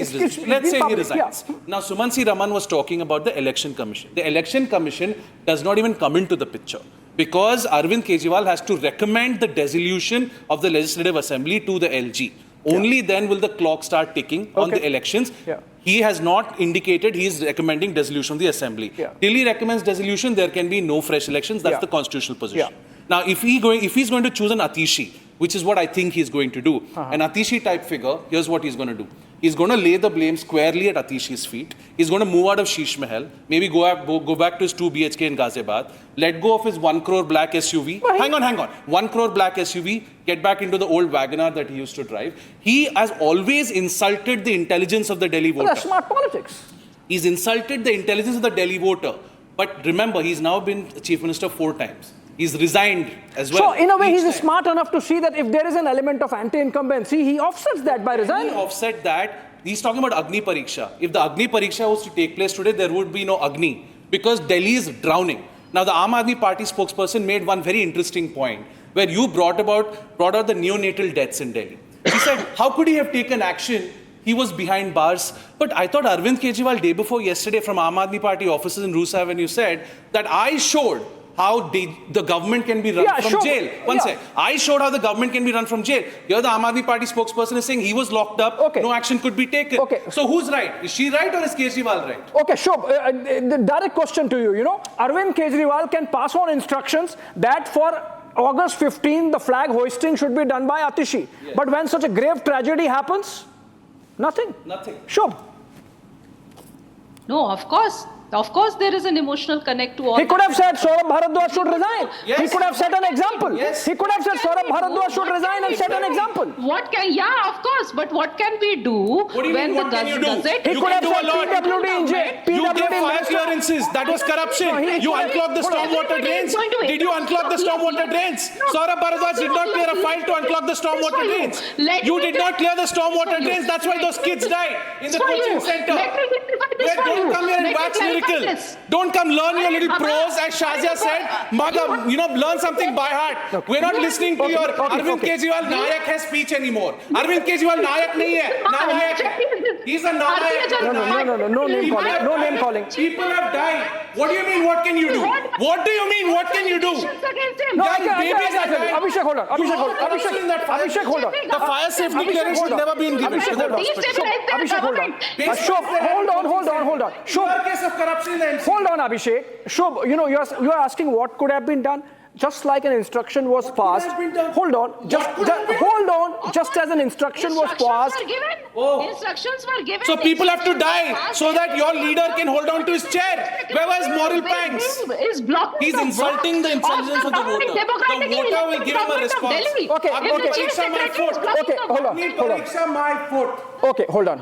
Speaker 16: resigns. Yeah. Now, Sumansi Raman was talking about the election commission. The election commission does not even come into the picture because Arvind Kejriwal has to recommend the dissolution of the Legislative Assembly to the LG. Only then will the clock start ticking on the elections. Yeah. He has not indicated he is recommending dissolution of the Assembly. Yeah. Till he recommends dissolution, there can be no fresh elections. That's the constitutional position. Yeah. Now, if he's going to choose an Atishi, which is what I think he's going to do, an Atishi type figure, here's what he's going to do. He's going to lay the blame squarely at Atishi's feet. He's going to move out of Sheesh Mahal, maybe go back to his 2 BHK in Ghaziabad, let go of his 1 crore black SUV. Hang on. 1 crore black SUV, get back into the old Wagoner that he used to drive. He has always insulted the intelligence of the Delhi voter.
Speaker 1: That's smart politics.
Speaker 16: He's insulted the intelligence of the Delhi voter. But remember, he's now been Chief Minister 4 times. He's resigned as well.
Speaker 1: So, in a way, he's smart enough to see that if there is an element of anti-incumbency, he offsets that by resigning.
Speaker 16: He offset that. He's talking about Agni Pariksha. If the Agni Pariksha was to take place today, there would be no Agni because Delhi is drowning. Now, the Aam Aadmi Party spokesperson made one very interesting point where you brought out the neonatal deaths in Delhi. He said, how could he have taken action? He was behind bars. But I thought Arvind Kejriwal, day before yesterday, from Aam Aadmi Party offices in Roos Avenue said that I showed how the government can be run from jail. One sec. I showed how the government can be run from jail. Here the Aam Aadmi Party spokesperson is saying he was locked up, no action could be taken. So who's right? Is she right or is Kejriwal right?
Speaker 1: Okay, sure. The direct question to you, Arvind Kejriwal can pass on instructions that for August 15, the flag hoisting should be done by Atishi. Yes. But when such a grave tragedy happens, nothing. Sure.
Speaker 9: No, of course. Of course, there is an emotional connect to all.
Speaker 1: He could have said Saurabh Bharadwaj should resign. Yes. He could have set an example. Yes. He could have said Saurabh Bharadwaj should resign and set an example.
Speaker 9: Of course. But what can we do when the Gazette?
Speaker 1: He could have said PWD in jail.
Speaker 16: You gave fire clearances. That was corruption. You unclogged the stormwater drains. Did you unclog the stormwater drains? Saurabh Bharadwaj did not clear a file to unclog the stormwater drains. You did not clear the stormwater drains. That's why those kids died in the coaching center. Don't come here and wax lyrical. Don't come learn your little prose, as Shazia said. Learn something by heart. Look, we're not listening to your Arvind Kejriwal Nayak hai speech anymore. Arvind Kejriwal Nayak nahi hai. Nanayak. He's a Nanayak.
Speaker 1: No name calling.
Speaker 16: People have died. What do you mean, what can you do? What do you mean, what can you do?
Speaker 1: Abhishek, hold on. Abhishek, hold on.
Speaker 16: The fire safety clearance should never been given.
Speaker 1: Abhishek, hold on. Hold on. Hold on, Abhishek. Shubh, you're asking what could have been done. Just like an instruction was passed. Hold on. Just as an instruction was passed.
Speaker 9: Instructions were given.
Speaker 16: So people have to die so that your leader can hold on to his chair. Where was moral pangs? He's insulting the intelligence of the voter. The voter will give him a response.
Speaker 1: Okay, hold on.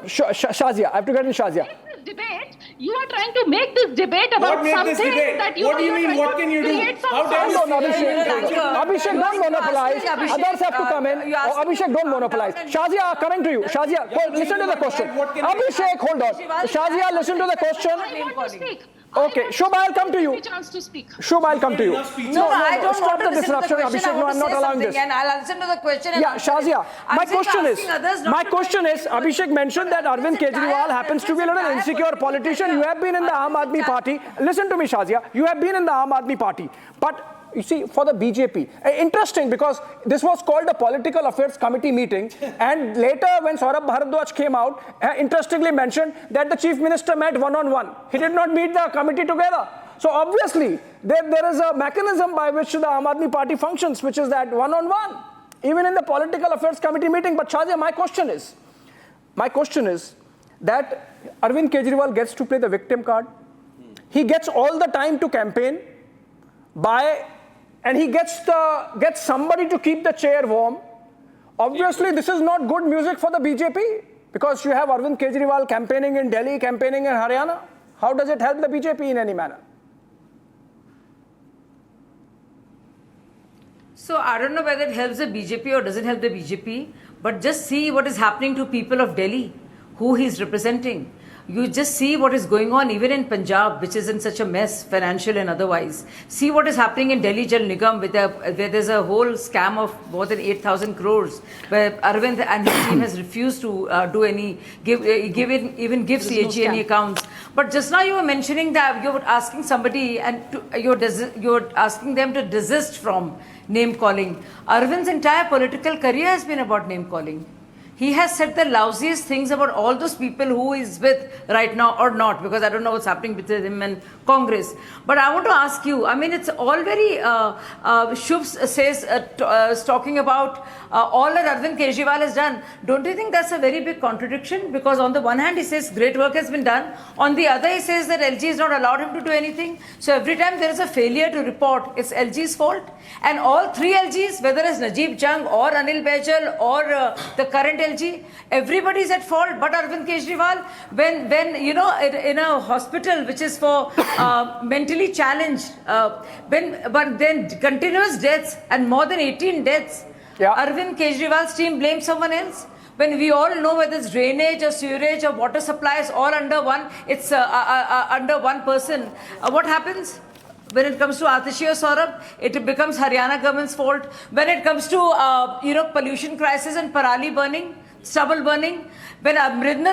Speaker 1: Shazia, I have to get in Shazia.
Speaker 9: Debate, you are trying to make this debate about something that
Speaker 16: what do you mean, what can you do? How dare you?
Speaker 1: Abhishek, don't monopolize. Others have to come in. Abhishek, don't monopolize. Shazia, coming to you. Shazia, listen to the question. Abhishek, hold on. Shazia, listen to the question. Okay, Shubh, I'll come to you. Shubh, I'll come to you.
Speaker 10: No, I don't want to listen to the question.
Speaker 1: Abhishek, no, I'm not allowing this.
Speaker 10: And I'll listen to the question.
Speaker 1: Yeah, Shazia, my question is, Abhishek mentioned that Arvind Kejriwal happens to be a little insecure politician. You have been in the Aam Aadmi Party. Listen to me, Shazia. You have been in the Aam Aadmi Party. But you see, for the BJP, interesting because this was called a political affairs committee meeting, and later when Saurabh Bharadwaj came out, interestingly mentioned that the chief minister met one-on-one. He did not meet the committee together. So obviously, there is a mechanism by which the Aam Aadmi Party functions, which is that one-on-one, even in the political affairs committee meeting. But Shahja, my question is that Arvind Kejriwal gets to play the victim card. He gets all the time to campaign and he gets somebody to keep the chair warm. Obviously, this is not good music for the BJP because you have Arvind Kejriwal campaigning in Delhi, campaigning in Haryana. How does it help the BJP in any manner?
Speaker 10: So I don't know whether it helps the BJP or doesn't help the BJP, but just see what is happening to people of Delhi, who he's representing. You just see what is going on even in Punjab, which is in such a mess, financial and otherwise. See what is happening in Delhi Jal Nigam, where there's a whole scam of more than 8,000 crores, where Arvind and his team has refused to give CAG any accounts. But just now you were mentioning that you were asking somebody and you're asking them to desist from name calling. Arvind's entire political career has been about name calling. He has said the lousiest things about all those people who he's with right now or not, because I don't know what's happening between him and Congress. But I want to ask you, I mean, it's all very, Shubh says, talking about all that Arvind Kejriwal has done. Don't you think that's a very big contradiction? Because on the one hand, he says great work has been done. On the other, he says that LG has not allowed him to do anything. So every time there is a failure to report, it's LG's fault. And all three LGs, whether it's Najib Jung or Anil Baijal or the current LG, everybody's at fault but Arvind Kejriwal. When you know, in a hospital which is for mentally challenged, but then continuous deaths and more than 18 deaths, Arvind Kejriwal's team blames someone else. When we all know whether it's drainage or sewerage or water supplies all under one, it's under one person. What happens? When it comes to Atishi or Saurabh, it becomes Haryana government's fault. When it comes to pollution crisis and Parali burning, stubble burning, when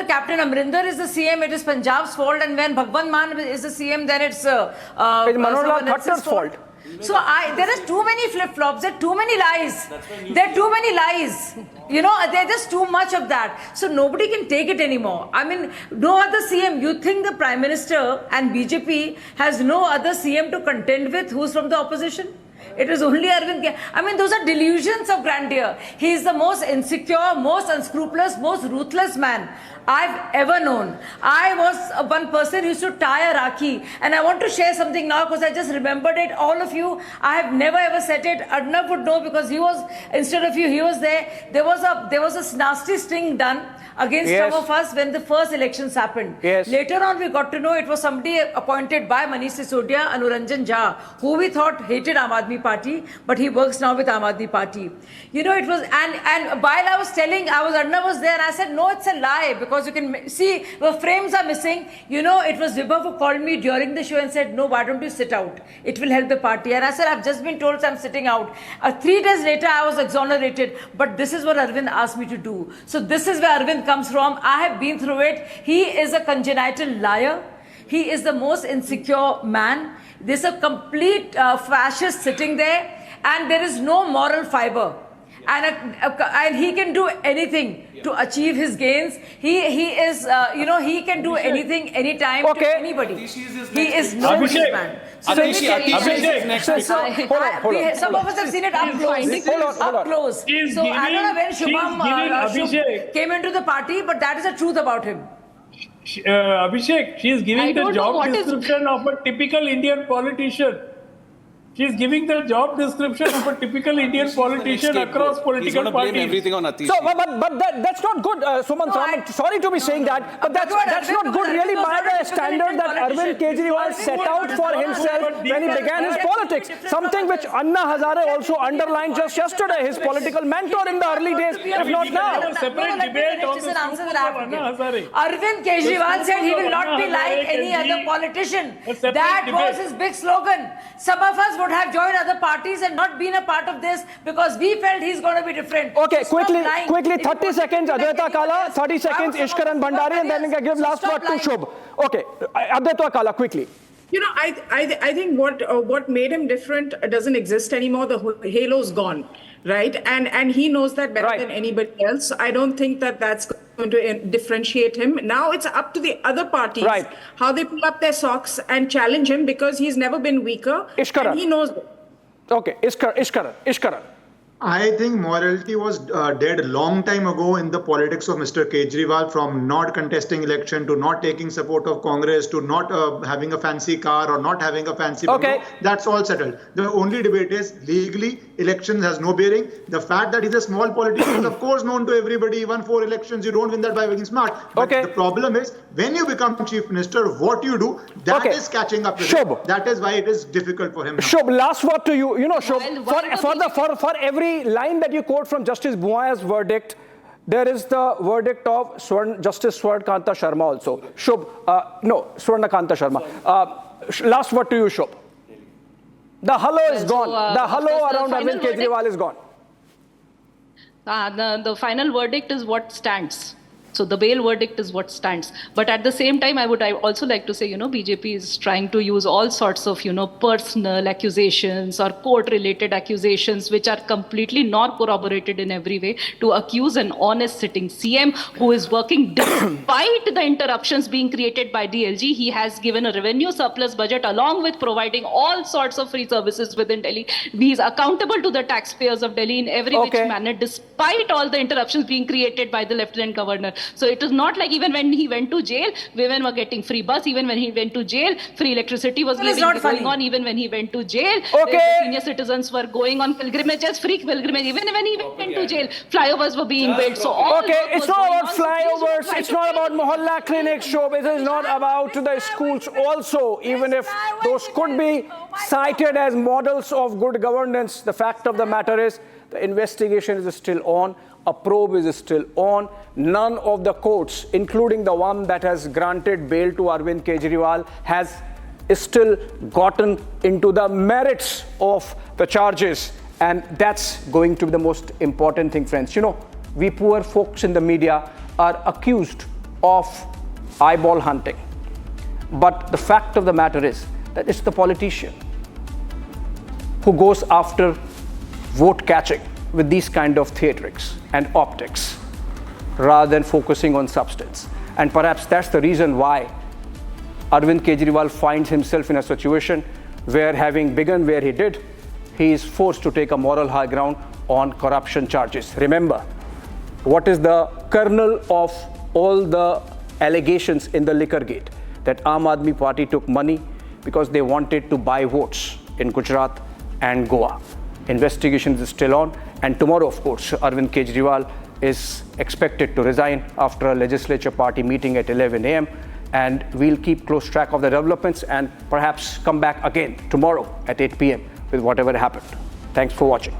Speaker 10: Captain Amrinder is the CM, it is Punjab's fault. And when Bhagwan Maan is the CM, then it's
Speaker 1: Manoj Lal Khattar's fault.
Speaker 10: So there are too many flip-flops, there are too many lies. There are too many lies. You know, there's just too much of that. So nobody can take it anymore. I mean, no other CM. You think the Prime Minister and BJP has no other CM to contend with who's from the opposition? It is only Arvind Kejriwal. I mean, those are delusions of grandeur. He is the most insecure, most unscrupulous, most ruthless man I've ever known. I was one person who used to tie a Rakhi. And I want to share something now because I just remembered it. All of you, I have never ever said it. Arnav would know because he was, instead of you, he was there. There was a nasty sting done against some of us when the first elections happened. Later on, we got to know it was somebody appointed by Manish Sisodia, Anuranjan Jha, who we thought hated Aam Aadmi Party, but he works now with Aam Aadmi Party. You know, it was, and while I was telling, Arnav was there, and I said, no, it's a lie, because you can see the frames are missing. You know, it was Vibha who called me during the show and said, no, why don't you sit out? It will help the party. And I said, I've just been told I'm sitting out. 3 days later, I was exonerated, but this is what Arvind asked me to do. So this is where Arvind comes from. I have been through it. He is a congenital liar. He is the most insecure man. There's a complete fascist sitting there, and there is no moral fiber. And he can do anything to achieve his gains. He is, he can do anything, anytime to anybody. He is no man. Some of us have seen it up close. Up close. So I don't know when Shubham came into the party, but that is the truth about him.
Speaker 14: Abhishek, she is giving the job description of a typical Indian politician. She is giving the job description of a typical Indian politician across political parties.
Speaker 16: Blame everything on Atishi.
Speaker 1: So, but that's not good, Suman. I'm sorry to be saying that, but that's not good really by the standard that Arvind Kejriwal set out for himself when he began his politics. Something which Anna Hazare also underlined just yesterday, his political mentor in the early days, if not now.
Speaker 10: Arvind Kejriwal said he will not be like any other politician. That was his big slogan. Some of us would have joined other parties and not been a part of this because we felt he's going to be different.
Speaker 1: Okay, so quickly, 30 seconds, Adwaita Kala, 30 seconds, Ishkaran Bhandari, and then we can give last word to Shubh. Okay, Adwaita Kala, quickly.
Speaker 13: You know, I think what made him different doesn't exist anymore. The halo's gone. right? And he knows that better than anybody else. I don't think that that's going to differentiate him. Now it's up to the other parties how they pull up their socks and challenge him, because he's never been weaker. And he knows it.
Speaker 1: Okay, Ishkaran.
Speaker 12: I think morality was dead a long time ago in the politics of Mr. Kejriwal, from not contesting election to not taking support of Congress to not having a fancy car or not having a fancy bungalow. That's all settled. The only debate is legally, elections has no bearing. The fact that he's a small politician is of course known to everybody. He won 4 elections. You don't win that by being smart. But the problem is, when you become chief minister, what you do, that is catching up with him. That is why it is difficult for him now.
Speaker 1: Shobh, last word to you. You know, Shobh, for every line that you quote from Justice Bhuia's verdict, there is the verdict of Justice Swarnakanta Sharma also. Shobh, Swarnakanta Sharma. Last word to you, Shobh. The hullo is gone. The hullo around Arvind Kejriwal is gone.
Speaker 9: The final verdict is what stands. So the bail verdict is what stands. But at the same time, I would also like to say, BJP is trying to use all sorts of, personal accusations or court-related accusations, which are completely not corroborated in every way, to accuse an honest sitting CM who is working despite the interruptions being created by DLG. He has given a revenue surplus budget along with providing all sorts of free services within Delhi. He is accountable to the taxpayers of Delhi in every which manner, despite all the interruptions being created by the Lieutenant Governor. So it is not like even when he went to jail, women were getting free bus. Even when he went to jail, free electricity was going on. Even when he went to jail, the senior citizens were going on pilgrimages, free pilgrimage. Even when he went to jail, flyovers were being built. So all
Speaker 1: it's not about flyovers. It's not about mohalla clinics, Shobh. It is not about the schools also. Even if those could be cited as models of good governance, the fact of the matter is the investigation is still on. A probe is still on. None of the courts, including the one that has granted bail to Arvind Kejriwal, has still gotten into the merits of the charges. And that's going to be the most important thing, friends. We poor folks in the media are accused of eyeball hunting. But the fact of the matter is that it's the politician who goes after vote catching with these kind of theatrics and optics rather than focusing on substance. And perhaps that's the reason why Arvind Kejriwal finds himself in a situation where, having begun where he did, he is forced to take a moral high ground on corruption charges. Remember, what is the kernel of all the allegations in the liquor gate? That Aam Aadmi Party took money because they wanted to buy votes in Gujarat and Goa. Investigation is still on, and tomorrow, of course, Arvind Kejriwal is expected to resign after a legislature party meeting at 11 a.m. And we'll keep close track of the developments and perhaps come back again tomorrow at 8 p.m. with whatever happened. Thanks for watching.